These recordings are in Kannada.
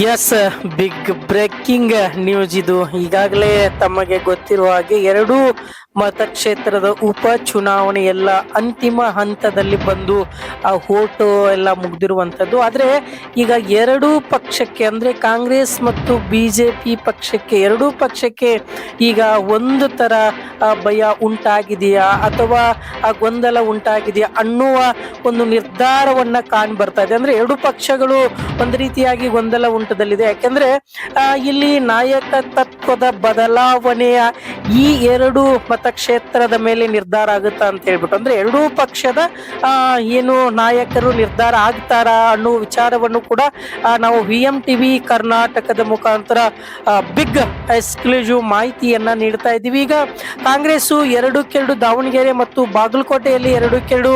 ಎಸ್, ಬಿಗ್ ಬ್ರೇಕಿಂಗ್ ನ್ಯೂಸ್ ಇದು. ಈಗಾಗಲೇ ತಮಗೆ ಗೊತ್ತಿರುವ ಹಾಗೆ ಎರಡೂ ಮತಕ್ಷೇತ್ರದ ಉಪ ಚುನಾವಣೆ ಎಲ್ಲ ಅಂತಿಮ ಹಂತದಲ್ಲಿ ಬಂದು ಆ ಓಟು ಎಲ್ಲ ಮುಗ್ದಿರುವಂಥದ್ದು. ಆದರೆ ಈಗ ಎರಡೂ ಪಕ್ಷಕ್ಕೆ ಅಂದ್ರೆ ಕಾಂಗ್ರೆಸ್ ಮತ್ತು ಬಿಜೆಪಿ ಪಕ್ಷಕ್ಕೆ, ಎರಡೂ ಪಕ್ಷಕ್ಕೆ ಈಗ ಒಂದು ತರ ಭಯ ಉಂಟಾಗಿದೆಯಾ ಅಥವಾ ಗೊಂದಲ ಉಂಟಾಗಿದೆಯಾ ಅನ್ನುವ ಒಂದು ನಿರ್ಧಾರವನ್ನ ಕಾಣ್ ಬರ್ತಾ ಇದೆ. ಅಂದ್ರೆ ಎರಡು ಪಕ್ಷಗಳು ಒಂದು ರೀತಿಯಾಗಿ ಗೊಂದಲ ಉಂಟದಲ್ಲಿದೆ. ಯಾಕೆಂದ್ರೆ ಇಲ್ಲಿ ನಾಯಕತ್ವದ ಬದಲಾವಣೆಯ ಈ ಎರಡು ಮತಕ್ಷೇತ್ರದ ಮೇಲೆ ನಿರ್ಧಾರ ಆಗುತ್ತಾ ಅಂತ ಹೇಳ್ಬಿಟ್ಟು, ಅಂದ್ರೆ ಎರಡೂ ಪಕ್ಷದ ಏನು ನಾಯಕರು ನಿರ್ಧಾರ ಆಗ್ತಾರಾ ಅನ್ನುವ ವಿಚಾರವನ್ನು ಕೂಡ ನಾವು VMTV ಕರ್ನಾಟಕದ ಮುಖಾಂತರ ಬಿಗ್ ಎಕ್ಸ್ಕ್ಲೂಸಿವ್ ಮಾಹಿತಿಯನ್ನ ನೀಡ್ತಾ ಇದ್ದೀವಿ. ಈಗ ಕಾಂಗ್ರೆಸ್ 2-2 ದಾವಣಗೆರೆ ಮತ್ತು ಬಾಗಲಕೋಟೆಯಲ್ಲಿ 2-2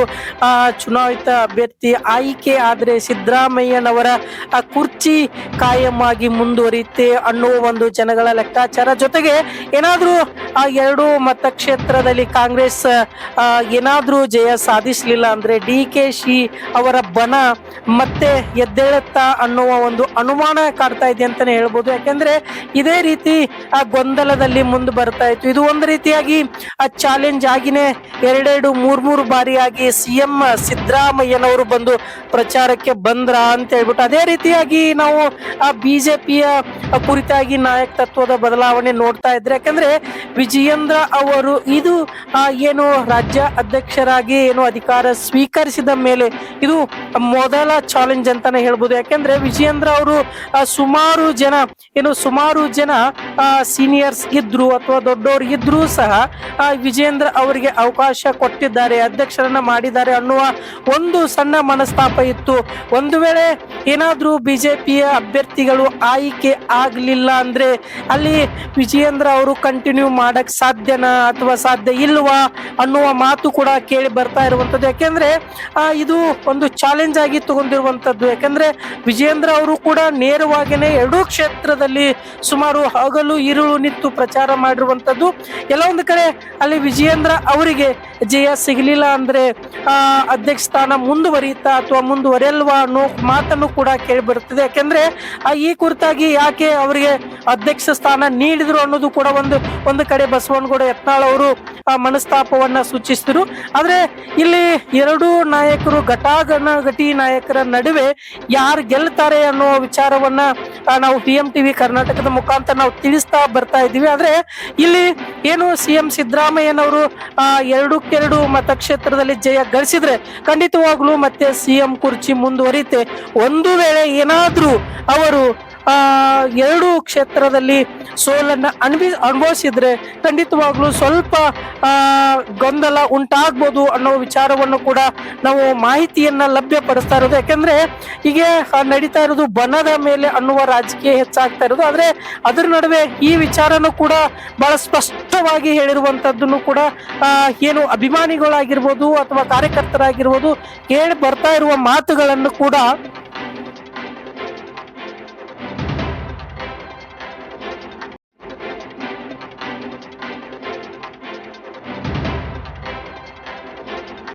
ಚುನಾಯಿತ ಅಭ್ಯರ್ಥಿ ಆಯ್ಕೆ ಆದ್ರೆ ಸಿದ್ದರಾಮಯ್ಯನವರ ಕುರ್ಚಿ ಕಾಯಂ ಆಗಿ ಮುಂದುವರಿಯುತ್ತೆ ಅನ್ನುವ ಒಂದು ಜನಗಳ ಲೆಕ್ಕಾಚಾರ. ಜೊತೆಗೆ ಏನಾದ್ರೂ ಆ ಎರಡು ಮತಕ್ಷೇತ್ರದಲ್ಲಿ ಕಾಂಗ್ರೆಸ್ ಏನಾದ್ರೂ ಜಯ ಸಾಧಿಸಲಿಲ್ಲ ಅಂದ್ರೆ DKC ಅವರ ಬಣ ಮತ್ತೆ ಎದ್ದೇಳುತ್ತಾ ಅನ್ನುವ ಒಂದು ಅನುಮಾನ ಕಾಡ್ತಾ ಇದೆ ಅಂತಾನೆ ಹೇಳ್ಬೋದು. ಯಾಕೆಂದ್ರೆ ಇದೇ ರೀತಿ ಆ ಗೊಂದಲದಲ್ಲಿ ಮುಂದೆ ಬರ್ತಾ ಇತ್ತು. ಇದು ಒಂದು ರೀತಿಯಾಗಿ ಆ ಚಾಲೆಂಜ್ ಆಗಿನೇ 2-3 ಬಾರಿಯಾಗಿ CM ಸಿದ್ದರಾಮಯ್ಯನವರು ಬಂದು ಪ್ರಚಾರಕ್ಕೆ ಬಂದ್ರ ಅಂತ ಹೇಳ್ಬಿಟ್ಟು, ಅದೇ ರೀತಿಯಾಗಿ ನಾವು ಆ ಬಿಜೆಪಿಯ ಕುರಿತಾಗಿ ನಾಯಕತ್ವದ ಬದಲಾವಣೆ ನೋಡ್ತಾ ಇದ್ರೆ, ಯಾಕಂದ್ರೆ ವಿಜಯೇಂದ್ರ ಅವರು ಇದು ಏನು ರಾಜ್ಯ ಅಧ್ಯಕ್ಷರಾಗಿ ಏನು ಅಧಿಕಾರ ಸ್ವೀಕರಿಸಿದ ಮೇಲೆ ಇದು ಮೊದಲ ಚಾಲೆಂಜ್ ಅಂತಾನೆ ಹೇಳ್ಬೋದು. ಯಾಕೆಂದ್ರೆ ವಿಜಯೇಂದ್ರ ಅವರು ಸುಮಾರು ಜನ ಸೀನಿಯರ್ಸ್ ಇದ್ರು ಅಥವಾ ದೊಡ್ಡವರು ಇದ್ರೂ ಸಹ ವಿಜಯೇಂದ್ರ ಅವರಿಗೆ ಅವಕಾಶ ಕೊಟ್ಟಿದ್ದಾರೆ, ಅಧ್ಯಕ್ಷರನ್ನ ಮಾಡಿದ್ದಾರೆ ಅನ್ನುವ ಒಂದು ಸಣ್ಣ ಮನಸ್ತಾಪ ಇತ್ತು. ಒಂದು ವೇಳೆ ಏನಾದ್ರೂ ಬಿಜೆಪಿಯ ಅಭ್ಯರ್ಥಿಗಳು ಆಯ್ಕೆ ಆಗ್ಲಿಲ್ಲ ಅಂದ್ರೆ ಅಲ್ಲಿ ವಿಜಯೇಂದ್ರ ಅವರು ಕಂಟಿನ್ಯೂ ಮಾಡಕ್ ಸಾಧ್ಯನಾ ಅಥವಾ ಸಾಧ್ಯ ಇಲ್ವಾ ಅನ್ನುವ ಮಾತು ಕೂಡ ಕೇಳಿ ಬರ್ತಾ ಇರುವಂತದ್ದು. ಯಾಕೆಂದ್ರೆ ಇದು ಒಂದು ಚಾಲೆಂಜ್ ಆಗಿ ತಗೊಂಡಿರುವಂತದ್ದು. ಯಾಕಂದ್ರೆ ವಿಜಯೇಂದ್ರ ಅವರು ಕೂಡ ನೇರವಾಗಿನೇ ಎರಡೂ ಕ್ಷೇತ್ರದಲ್ಲಿ ಸುಮಾರು ಹಗಲು ಇರುಳು ನಿಂತು ಪ್ರಚಾರ ಮಾಡಿರುವಂತದ್ದು. ಎಲ್ಲ ಒಂದು ಕಡೆ ಅಲ್ಲಿ ವಿಜಯೇಂದ್ರ ಅವರಿಗೆ ಜಯ ಸಿಗಲಿಲ್ಲ ಅಂದ್ರೆ ಅಧ್ಯಕ್ಷ ಸ್ಥಾನ ಮುಂದುವರಿಯುತ್ತಾ ಅಥವಾ ಮುಂದುವರೆಯಲ್ವಾ ಅನ್ನೋ ಮಾತನ್ನು ಕೂಡ ಕೇಳಿ ಬರುತ್ತದೆ. ಯಾಕೆಂದ್ರೆ ಈ ಕುರಿತಾಗಿ ಯಾಕೆ ಅವರಿಗೆ ಅಧ್ಯಕ್ಷ ಸ್ಥಾನ ನೀಡಿದ್ರು ಅನ್ನೋದು ಕೂಡ ಒಂದು ಕಡೆ ಬಸವನಗೌಡ ಯತ್ನಾಳ್ ಅವರು ಮನಸ್ತಾಪವನ್ನ ಸೂಚಿಸಿದ್ರು. ಆದ್ರೆ ಇಲ್ಲಿ ಎರಡೂ ನಾಯಕರು ಘಟಾಘಟಿ ನಾಯಕರ ನಡುವೆ ಯಾರು ಗೆಲ್ತಾರೆ ಅನ್ನುವ ವಿಚಾರವನ್ನ ನಾವು VMTV ಕರ್ನಾಟಕದ ಮುಖಾಂತರ ನಾವು ತಿಳಿಸ್ತಾ ಬರ್ತಾ ಇದ್ದೀವಿ. ಆದ್ರೆ ಇಲ್ಲಿ ಏನು CM ಸಿದ್ದರಾಮಯ್ಯನವರು 2-2 ಮತಕ್ಷೇತ್ರದಲ್ಲಿ ಜಯ ಗಳಿಸಿದ್ರೆ ಖಂಡಿತವಾಗ್ಲೂ ಮತ್ತೆ CM ಕುರ್ಚಿ ಮುಂದುವರಿಯುತ್ತೆ. ಒಂದು ವೇಳೆ ಏನಾದ್ರೂ ಅವರು ಎರಡು ಕ್ಷೇತ್ರದಲ್ಲಿ ಸೋಲನ್ನ ಅನುಭವಿಸಿದ್ರೆ ಖಂಡಿತವಾಗ್ಲೂ ಸ್ವಲ್ಪ ಗೊಂದಲ ಉಂಟಾಗ್ಬೋದು ಅನ್ನೋ ವಿಚಾರವನ್ನು ಕೂಡ ನಾವು ಮಾಹಿತಿಯನ್ನ ಲಭ್ಯಪಡಿಸ್ತಾ ಇರೋದು. ಯಾಕಂದ್ರೆ ಹೀಗೆ ನಡೀತಾ ಇರೋದು ಬಣದ ಮೇಲೆ ಅನ್ನುವ ರಾಜಕೀಯ ಹೆಚ್ಚಾಗ್ತಾ ಇರೋದು. ಆದ್ರೆ ಅದ್ರ ನಡುವೆ ಈ ವಿಚಾರನೂ ಕೂಡ ಬಹಳ ಸ್ಪಷ್ಟವಾಗಿ ಹೇಳಿರುವಂತದ್ದನ್ನು ಕೂಡ ಏನು ಅಭಿಮಾನಿಗಳಾಗಿರ್ಬೋದು ಅಥವಾ ಕಾರ್ಯಕರ್ತರಾಗಿರ್ಬೋದು ಕೇಳಿ ಬರ್ತಾ ಇರುವ ಮಾತುಗಳನ್ನು ಕೂಡ